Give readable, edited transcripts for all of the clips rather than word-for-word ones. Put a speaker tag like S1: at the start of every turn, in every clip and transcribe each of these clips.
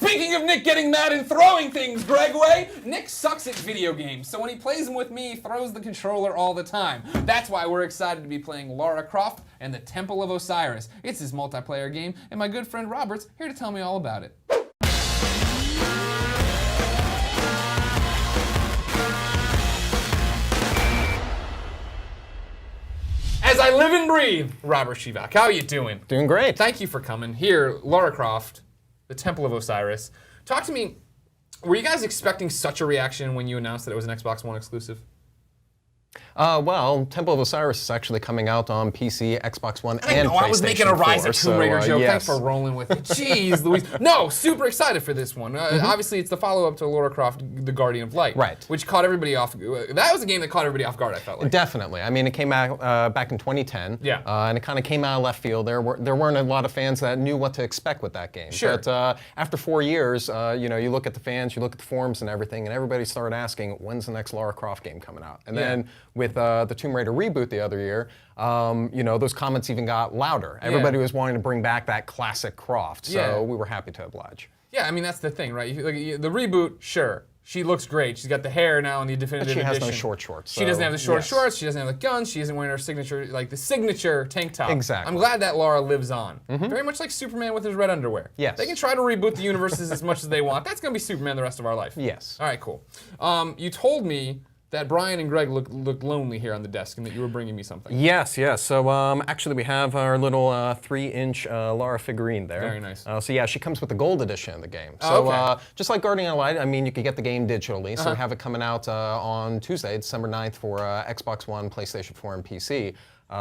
S1: Speaking of Nick getting mad and throwing things, Gregway, Nick sucks at video games, so when he plays them with me, he throws the controller all the time. That's why we're excited to be playing Lara Croft and the Temple of Osiris. It's his multiplayer game, and my good friend Robert's here to tell me all about it. As I live and breathe, Robert Shivak, how are you doing?
S2: Doing great.
S1: Thank you for coming. Here, Lara Croft, the Temple of Osiris. Talk to me, were you guys expecting such a reaction when you announced that it was an Xbox One exclusive?
S2: Well, Temple of Osiris is actually coming out on PC, Xbox One, and PlayStation 4.
S1: I was making a Rise of Tomb Raider joke.
S2: Yes.
S1: Thanks for rolling with it. Jeez, Louise. No, super excited for this one. Obviously, it's the follow-up to Lara Croft, The Guardian of Light.
S2: Right.
S1: Which caught everybody off. That was a game that caught everybody off guard, I felt like.
S2: Definitely. I mean, it came out back in 2010.
S1: Yeah.
S2: And it kind of came out of left field. There weren't a lot of fans that knew what to expect with that game.
S1: Sure.
S2: But after 4 years, you look at the fans, you look at the forums and everything, and everybody started asking, when's the next Lara Croft game coming out? And then with the Tomb Raider reboot the other year, those comments even got louder. Everybody was wanting to bring back that classic Croft, so we were happy to oblige.
S1: Yeah, I mean, that's the thing, right? Like, the reboot, sure. She looks great. She's got the hair now in the definitive edition.
S2: But she has no short shorts.
S1: She doesn't have the short shorts. She doesn't have the guns. She isn't wearing her signature, like the signature tank top.
S2: Exactly.
S1: I'm glad that Lara lives on. Very much like Superman with his red underwear.
S2: Yes.
S1: They can try to reboot the universes as much as they want. That's going to be Superman the rest of our life.
S2: Yes.
S1: All right, cool. You told me that Brian and Greg looked lonely here on the desk and that you were bringing me something.
S2: Yes. So actually we have our little 3-inch Lara figurine there.
S1: Very nice.
S2: So yeah, she comes with the gold edition of the game. So just like Guardian of Light, I mean, you could get the game digitally. So we have it coming out on Tuesday, December 9th for Xbox One, PlayStation 4, and PC.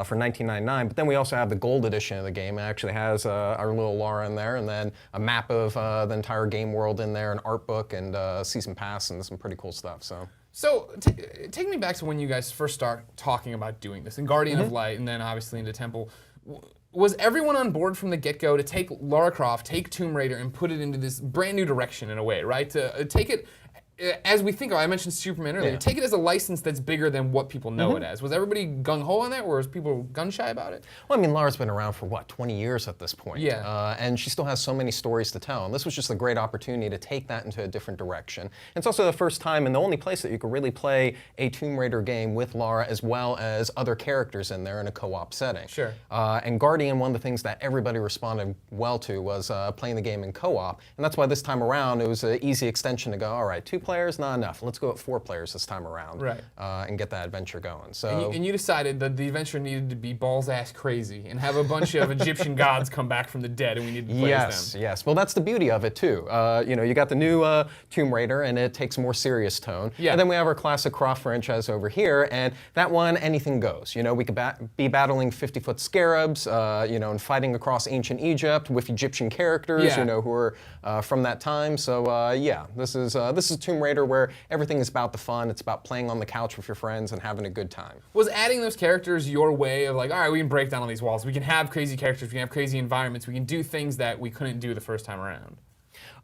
S2: For $19.99, but then we also have the gold edition of the game. It actually has our little Lara in there, and then a map of the entire game world in there, an art book, and season pass, and some pretty cool stuff.
S1: So take me back to when you guys first start talking about doing this, in Guardian of Light, and then obviously into Temple. Was everyone on board from the get-go to take Lara Croft, take Tomb Raider, and put it into this brand new direction in a way, right? To take it, as we think of, I mentioned Superman earlier, take it as a license that's bigger than what people know it as. Was everybody gung-ho on that, or was people gun-shy about it?
S2: Well, I mean, Lara's been around for, what, 20 years at this point?
S1: Yeah.
S2: And she still has so many stories to tell, and this was just a great opportunity to take that into a different direction. And it's also the first time and the only place that you could really play a Tomb Raider game with Lara as well as other characters in there in a co-op setting.
S1: Sure.
S2: And Guardian, one of the things that everybody responded well to was playing the game in co-op, and that's why this time around it was an easy extension to go, all right, 2 players, not enough. Let's go at 4 players this time around,
S1: right?
S2: And get that adventure going. So,
S1: and you decided that the adventure needed to be balls ass crazy and have a bunch of Egyptian gods come back from the dead, and we needed to play as them.
S2: Yes. Well, that's the beauty of it too. You got the new Tomb Raider, and it takes a more serious tone.
S1: Yeah.
S2: And then we have our classic Croft franchise over here, and that one, anything goes. We could be battling 50-foot scarabs, and fighting across ancient Egypt with Egyptian characters, who are from that time. So this is Tomb Raider where everything is about the fun. It's about playing on the couch with your friends and having a good time.
S1: Was adding those characters your way of like, all right, we can break down all these walls. We can have crazy characters. We can have crazy environments. We can do things that we couldn't do the first time around?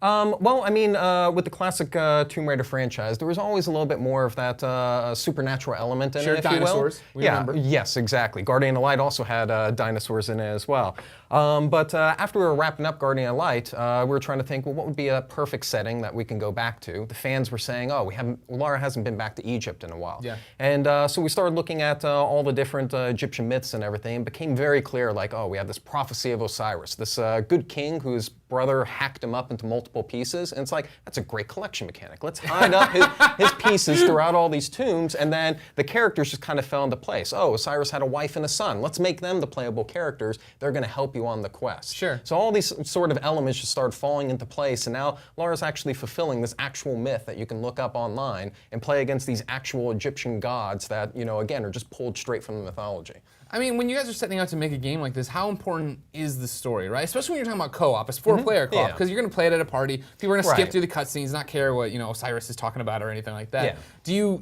S2: Well, I mean, with the classic Tomb Raider franchise, there was always a little bit more of that supernatural element in it, if
S1: dinosaurs.
S2: you will.
S1: Remember.
S2: Yes, exactly. Guardian of Light also had dinosaurs in it as well. But after we were wrapping up Guardian of Light, we were trying to think, well, what would be a perfect setting that we can go back to? The fans were saying, oh, Lara hasn't been back to Egypt in a while.
S1: Yeah.
S2: And so we started looking at all the different Egyptian myths and everything. It became very clear, like, oh, we have this prophecy of Osiris, this good king whose brother hacked him up into multiple pieces, and it's like, that's a great collection mechanic. Let's hide up his pieces throughout all these tombs, and then the characters just kind of fell into place. Oh, Osiris had a wife and a son. Let's make them the playable characters. They're going to help you on the quest.
S1: Sure.
S2: So all these sort of elements just started falling into place, and now Lara's actually fulfilling this actual myth that you can look up online and play against these actual Egyptian gods that, again, are just pulled straight from the mythology.
S1: I mean, when you guys are setting out to make a game like this, how important is the story, right? Especially when you're talking about co-op. It's 4-player co-op, because you're going to play it at a party. People are going to skip through the cutscenes, not care what Osiris is talking about or anything like that. Yeah.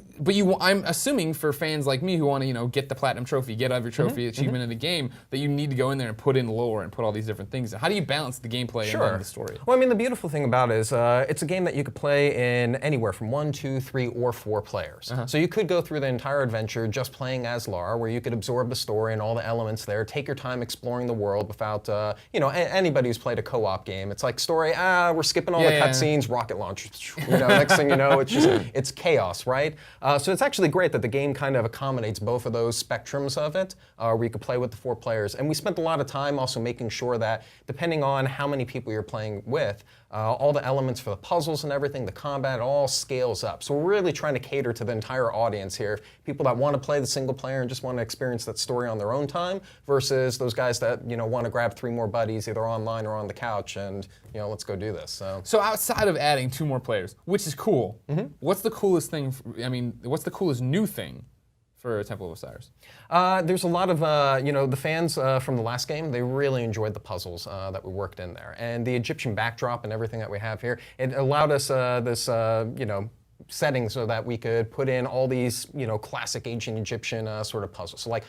S1: I'm assuming for fans like me who want to get the platinum trophy, get every trophy achievement in the game, that you need to go in there and put in lore and put all these different things. How do you balance the gameplay and then the story?
S2: Well, I mean, the beautiful thing about it is it's a game that you could play in anywhere from 1, 2, 3, or 4 players. So you could go through the entire adventure just playing as Lara, where you could absorb the story story and all the elements there. Take your time exploring the world without, anybody who's played a co-op game. It's like story, we're skipping all the cutscenes, rocket launch. Next thing you know, it's chaos, right? So it's actually great that the game kind of accommodates both of those spectrums of it, where you could play with the 4 players. And we spent a lot of time also making sure that, depending on how many people you're playing with, all the elements for the puzzles and everything, the combat, it all scales up. So we're really trying to cater to the entire audience here. People that want to play the single player and just want to experience that story on their own time, versus those guys that want to grab 3 more buddies either online or on the couch and let's go do this.
S1: So outside of adding 2 more players, which is cool, what's the coolest thing? What's the coolest new thing for Temple of Osiris?
S2: There's a lot of, the fans from the last game, they really enjoyed the puzzles that we worked in there. And the Egyptian backdrop and everything that we have here, it allowed us this, setting so that we could put in all these, classic ancient Egyptian sort of puzzles. So like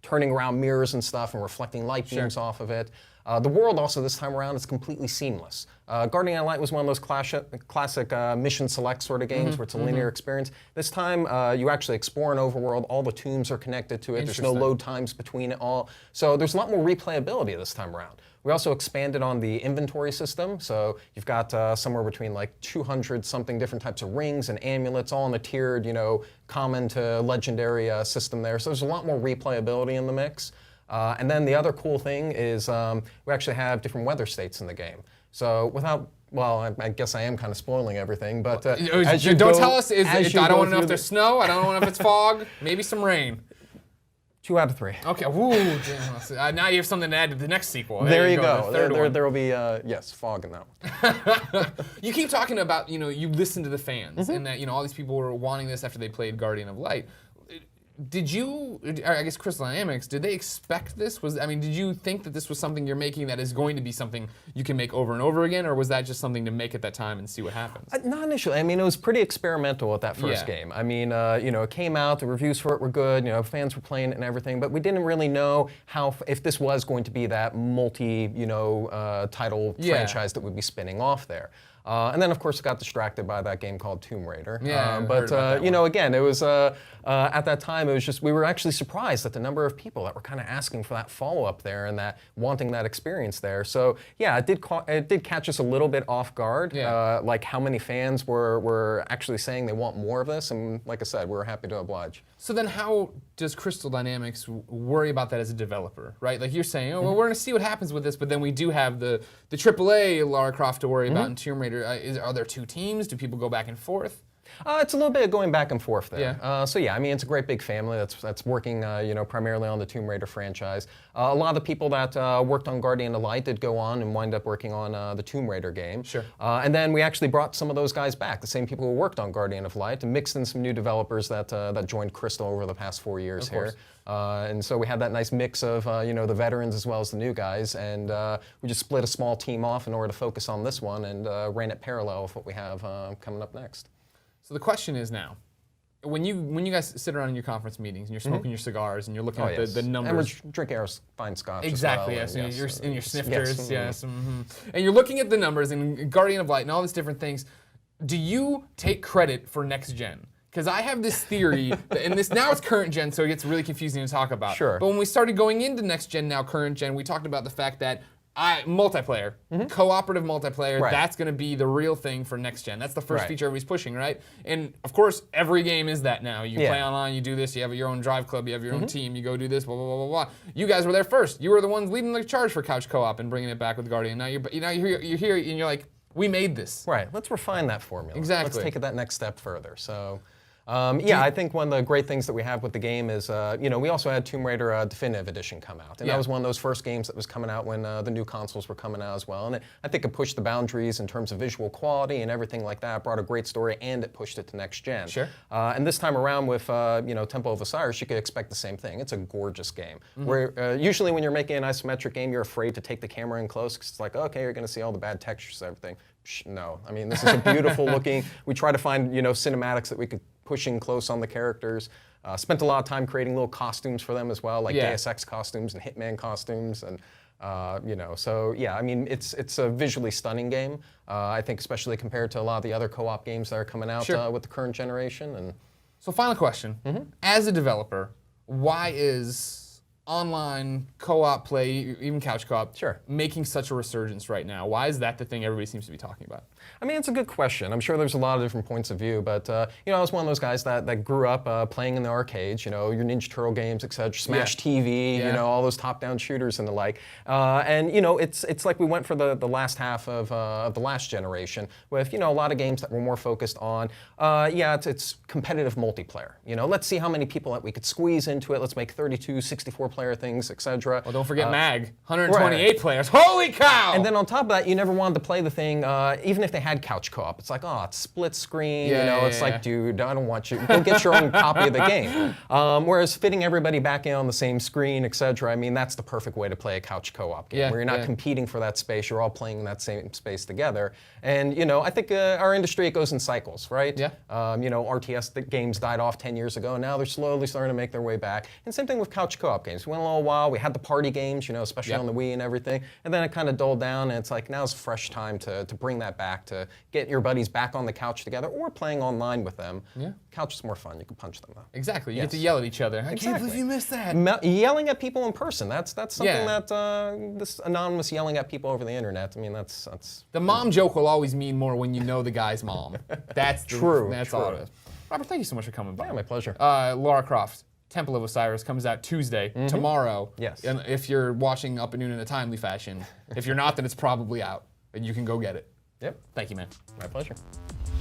S2: turning around mirrors and stuff and reflecting light beams off of it. The world also this time around is completely seamless. Guardian of Light was one of those classic mission select sort of games where it's a linear experience. This time you actually explore an overworld, all the tombs are connected to it, there's no load times between it all. So there's a lot more replayability this time around. We also expanded on the inventory system, so you've got somewhere between like 200 something different types of rings and amulets, all in a tiered, common to legendary system there. So there's a lot more replayability in the mix. And then the other cool thing is we actually have different weather states in the game. So I guess I am kind of spoiling everything, but
S1: don't tell us. I don't want to know if there's snow. I don't want to know if it's fog. Maybe some rain.
S2: 2 out of 3.
S1: Okay. Woo. Damn. Now you have something to add to the next sequel.
S2: There you go. There will be fog in that one.
S1: You keep talking about you listen to the fans and that all these people were wanting this after they played Guardian of Light. Did you, I guess Crystal Dynamics, did they expect this? Did you think that this was something you're making that is going to be something you can make over and over again, or was that just something to make at that time and see what happens?
S2: Not initially. It was pretty experimental with that first game. It came out, the reviews for it were good, fans were playing it and everything, but we didn't really know if this was going to be that title franchise that would be spinning off there. And then, of course, got distracted by that game called Tomb Raider.
S1: Yeah,
S2: again, it was at that time. It was just we were actually surprised at the number of people that were kind of asking for that follow-up there and that wanting that experience there. So yeah, it did catch us a little bit off guard.
S1: Yeah.
S2: Like how many fans were actually saying they want more of this, and like I said, we were happy to oblige.
S1: So then, how does Crystal Dynamics worry about that as a developer, right? Like you're saying, we're going to see what happens with this, but then we do have the AAA Lara Croft to worry about in Tomb Raider. Are there 2 teams? Do people go back and forth?
S2: It's a little bit of going back and forth there.
S1: Yeah.
S2: It's a great big family that's working, primarily on the Tomb Raider franchise. A lot of the people that worked on Guardian of Light did go on and wind up working on the Tomb Raider game.
S1: Sure.
S2: And then we actually brought some of those guys back, the same people who worked on Guardian of Light, and mixed in some new developers that joined Crystal over the past 4 years here. And so we had that nice mix of the veterans as well as the new guys, and we just split a small team off in order to focus on this one and ran it parallel with what we have coming up next.
S1: So the question is now, when you guys sit around in your conference meetings and you're smoking your cigars and you're looking at the numbers.
S2: And we're drinking our fine scotch
S1: exactly,
S2: as well.
S1: Yes. And your snifters,
S2: yes.
S1: And you're looking at the numbers and Guardian of Light and all these different things. Do you take credit for next gen? Because I have this theory, and now it's current gen, so it gets really confusing to talk about.
S2: Sure.
S1: But when we started going into next gen, now current gen, we talked about the fact that multiplayer, cooperative multiplayer, that's going to be the real thing for next gen. That's the first feature everybody's pushing, right? And of course, every game is that now. You play online, you do this, you have your own drive club, you have your own team, you go do this, blah, blah, blah, blah, blah. You guys were there first. You were the ones leading the charge for couch co-op and bringing it back with Guardian. Now you're here and you're like, we made this.
S2: Right, let's refine that formula.
S1: Exactly.
S2: Let's take it that next step further. So. I think one of the great things that we have with the game is, we also had Tomb Raider Definitive Edition come out. And that was one of those first games that was coming out when the new consoles were coming out as well. And I think it pushed the boundaries in terms of visual quality and everything like that. It brought a great story and it pushed it to next gen.
S1: Sure.
S2: And this time around with, Temple of Osiris, you could expect the same thing. It's a gorgeous game. Where usually when you're making an isometric game, you're afraid to take the camera in close because it's like, okay, you're going to see all the bad textures and everything. No, this is a beautiful looking. We try to find cinematics that we could push in close on the characters. Spent a lot of time creating little costumes for them as well, like Deus Ex costumes and Hitman costumes, and it's a visually stunning game. I think especially compared to a lot of the other co-op games that are coming out with the current generation. And
S1: so, final question: as a developer, why is online co-op play, even couch co-op,
S2: Sure.
S1: making such a resurgence right now? Why is that the thing everybody seems to be talking about?
S2: I mean, it's a good question. I'm sure there's a lot of different points of view, but you know, I was one of those guys that grew up playing in the arcades. You know, your Ninja Turtle games, etc. Smash TV.
S1: Yeah.
S2: You know, all those top-down shooters and the like. And you know, it's like we went for the last half of the last generation with, you know, a lot of games that were more focused on it's competitive multiplayer. You know, let's see how many people that we could squeeze into it. Let's make 32, 64 player things, etc.
S1: Well, don't forget MAG, 128 players. Holy cow!
S2: And then on top of that, you never wanted to play the thing, even if they had couch co-op. It's like, oh, it's split screen.
S1: Yeah,
S2: you know,
S1: yeah,
S2: it's
S1: yeah.
S2: like, dude, I don't want you. Go get your own copy of the game. Whereas fitting everybody back in on the same screen, etc. I mean, that's the perfect way to play a couch co-op game,
S1: Yeah,
S2: where you're not
S1: yeah.
S2: competing for that space. You're all playing in that same space together. And you know, I think our industry, it goes in cycles, right?
S1: Yeah.
S2: You know, RTS games died off 10 years ago, and now they're slowly starting to make their way back. And same thing with couch co-op games. We went a little while. We had the party games, you know, especially
S1: Yep.
S2: on the Wii and everything. And then it kind of dulled down, and it's like now's a fresh time to bring that back, to get your buddies back on the couch together or playing online with them.
S1: Yeah.
S2: Couch is more fun. You can punch them though.
S1: Exactly. You get to
S2: Yes.
S1: yell at each other. I can't
S2: Exactly.
S1: believe you missed that.
S2: Yelling at people in person. That's something
S1: Yeah.
S2: that this anonymous yelling at people over the internet. I mean, that's
S1: The mom joke will always mean more when you know the guy's mom. That's
S2: True,
S1: That's
S2: true.
S1: all it is. Robert, thank you so much for coming by.
S2: Yeah, my pleasure.
S1: Lara Croft, Temple of Osiris comes out Tuesday, tomorrow.
S2: Yes.
S1: And if you're watching Up at Noon in a timely fashion, if you're not, then it's probably out, and you can go get it.
S2: Yep.
S1: Thank you, man.
S2: My pleasure.